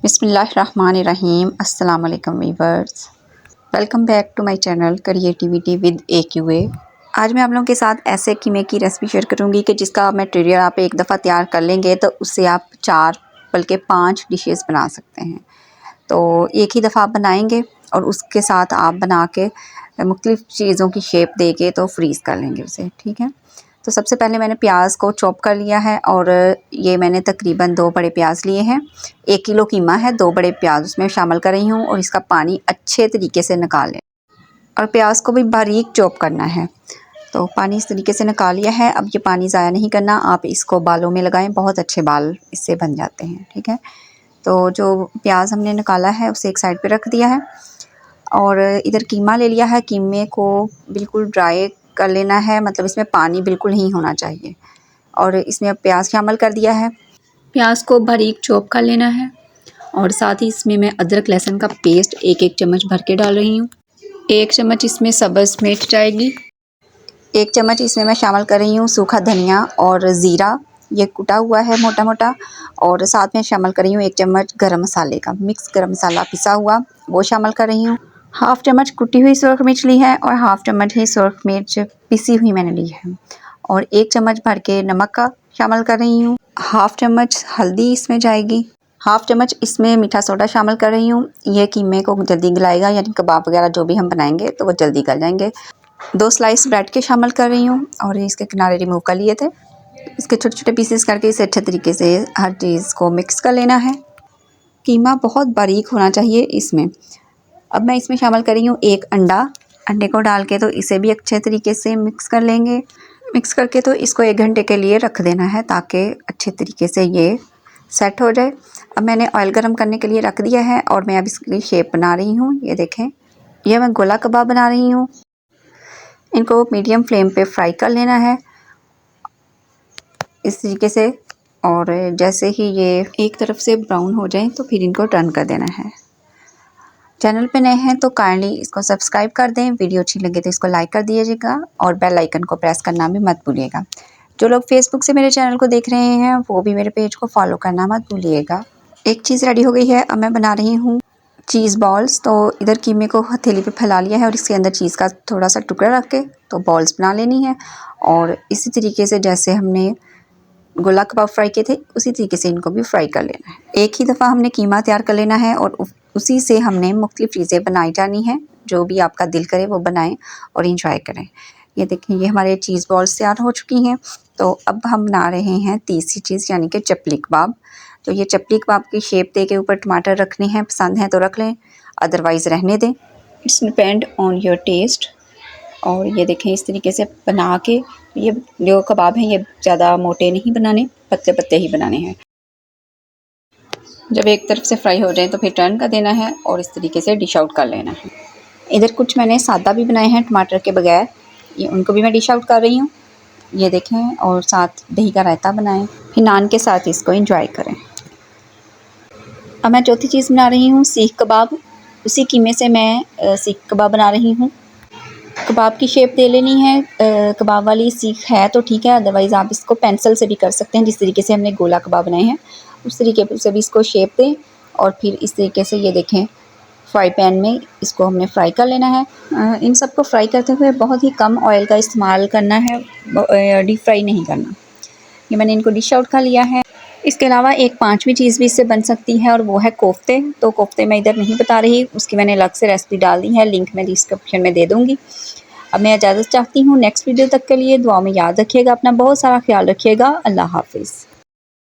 बिस्मिल्लाहिर्रहमानिर्रहीम। अस्सलाम वालेकुम viewers, welcome back to my channel creativity with AQA। आज मैं आप लोगों के साथ ऐसे कीमे की रेसिपी शेयर करूंगी कि जिसका मटेरियल आप एक दफ़ा तैयार कर लेंगे तो उससे आप 4 बल्कि 5 डिशेस बना सकते हैं। तो एक ही दफ़ा आप बनाएंगे और उसके साथ आप बना के मुख्तलिफ़ चीज़ों की शेप दे के तो फ्रीज़ कर लेंगे उसे। ठीक है, तो सबसे पहले मैंने प्याज को चॉप कर लिया है और ये मैंने तकरीबन 2 बड़े प्याज लिए हैं। 1 किलो कीमा है, 2 बड़े प्याज उसमें शामिल कर रही हूँ और इसका पानी अच्छे तरीके से निकाल लें और प्याज को भी बारीक चॉप करना है। तो पानी इस तरीके से निकाल लिया है। अब ये पानी ज़ाया नहीं करना, आप इसको बालों में लगाएं, बहुत अच्छे बाल इससे बन जाते हैं। ठीक है, तो जो प्याज हमने निकाला है उसे एक साइड पे रख दिया है और इधर कीमा ले लिया है। कीमे को बिल्कुल ड्राई कर लेना है, मतलब इसमें पानी बिल्कुल नहीं होना चाहिए। और इसमें अब प्याज शामिल कर दिया है, प्याज को बारीक चॉप कर लेना है और साथ ही इसमें मैं अदरक लहसुन का पेस्ट 1-1 चम्मच भर के डाल रही हूँ। 1 चम्मच इसमें सब्ज़ मिर्च जाएगी। 1 चम्मच इसमें मैं शामिल कर रही हूँ सूखा धनिया और ज़ीरा, ये कुटा हुआ है मोटा मोटा। और साथ में शामिल कर रही हूँ 1 चम्मच गरम मसाले का, मिक्स गरम मसाला पिसा हुआ, वो शामिल कर रही हूँ। हाफ़ चम्मच कुटी हुई सुरख मिर्च ली है और हाफ़ चम्मच ही सुरख मिर्च पिसी हुई मैंने ली है। और 1 चम्मच भर के नमक का शामिल कर रही हूँ। हाफ़ चम्मच हल्दी इसमें जाएगी। हाफ़ चम्मच इसमें मीठा सोडा शामिल कर रही हूँ। ये कीमे को जल्दी गलाएगा, यानी कबाब वगैरह जो भी हम बनाएंगे तो वो जल्दी गल जाएंगे। 2 स्लाइस ब्रेड के शामिल कर रही हूँ और इसके किनारे रिमूव कर लिए थे। इसके छोटे छोटे पीसेस करके इसे अच्छे तरीके से हर चीज़ को मिक्स कर लेना है। कीमा बहुत बारीक होना चाहिए इसमें। अब मैं इसमें शामिल कर रही हूँ 1 अंडा। अंडे को डाल के तो इसे भी अच्छे तरीके से मिक्स कर लेंगे। मिक्स करके तो इसको 1 घंटे के लिए रख देना है ताकि अच्छे तरीके से ये सेट हो जाए। अब मैंने ऑयल गरम करने के लिए रख दिया है और मैं अब इसकी शेप बना रही हूँ। ये देखें, ये मैं गोला कबाब बना रही हूँ। इनको मीडियम फ्लेम पे फ्राई कर लेना है इस तरीके से। और जैसे ही ये एक तरफ से ब्राउन हो जाए तो फिर इनको टर्न कर देना है। चैनल पे नए हैं तो काइंडली इसको सब्सक्राइब कर दें, वीडियो अच्छी लगे तो इसको लाइक कर दीजिएगा और बेल आइकन को प्रेस करना भी मत भूलिएगा। जो लोग फेसबुक से मेरे चैनल को देख रहे हैं वो भी मेरे पेज को फॉलो करना मत भूलिएगा। एक चीज़ रेडी हो गई है। अब मैं बना रही हूँ चीज़ बॉल्स। तो इधर कीमे को हथेली पे फैला लिया है और इसके अंदर चीज़ का थोड़ा सा टुकड़ा रख के तो बॉल्स बना लेनी है। और इसी तरीके से जैसे हमने गोला कबाब फ्राई किए थे उसी तरीके से इनको भी फ्राई कर लेना है। एक ही दफ़ा हमने कीमा तैयार कर लेना है और उसी से हमने मुख्तलिफ़ चीज़ें बनाई जानी हैं। जो भी आपका दिल करे वो बनाएं और इंजॉय करें। ये देखें, ये हमारे चीज़ बॉल्स तैयार हो चुकी हैं। तो अब हम बना रहे हैं तीसरी चीज़, यानी कि चपली कबाब। तो ये चपली कबाब की शेप दे के ऊपर टमाटर रखने हैं, पसंद हैं तो रख लें, अदरवाइज़ रहने दें। It's depend on your taste. और ये देखें, इस तरीके से बना के, ये जो कबाब हैं ये ज़्यादा मोटे नहीं बनाने, पतले पतले ही बनाने हैं। जब एक तरफ से फ्राई हो जाए तो फिर टर्न कर देना है और इस तरीके से डिश आउट कर लेना है। इधर कुछ मैंने सादा भी बनाए हैं टमाटर के बगैर, ये उनको भी मैं डिश आउट कर रही हूँ। ये देखें, और साथ दही का रायता बनाएं, फिर नान के साथ इसको एंजॉय करें। अब मैं चौथी चीज़ बना रही हूँ सीख कबाब। उसी कीमे से मैं सीख कबाब बना रही हूँ। कबाब की शेप दे लेनी है। कबाब वाली सीख है तो ठीक है, अदरवाइज़ आप इसको पेंसिल से भी कर सकते हैं। जिस तरीके से हमने गोला कबाब बनाए हैं उस तरीके से भी इसको शेप दें और फिर इस तरीके से ये देखें फ्राई पैन में इसको हमने फ्राई कर लेना है। इन सबको फ्राई करते हुए बहुत ही कम ऑयल का इस्तेमाल करना है, डीप फ्राई नहीं करना। ये मैंने इनको डिश आउट कर लिया है। इसके अलावा एक 5वीं चीज़ भी इससे बन सकती है और वो है कोफ्ते। तो कोफ्ते मैं इधर नहीं बता रही, उसकी मैंने अलग से रेसिपी डाल दी है, लिंक मैं डिस्क्रिप्शन में दे दूँगी। अब मैं इजाज़त चाहती हूँ। नेक्स्ट वीडियो तक के लिए दुआ में याद रखिएगा, अपना बहुत सारा ख्याल रखिएगा। अल्लाह हाफ़िज़।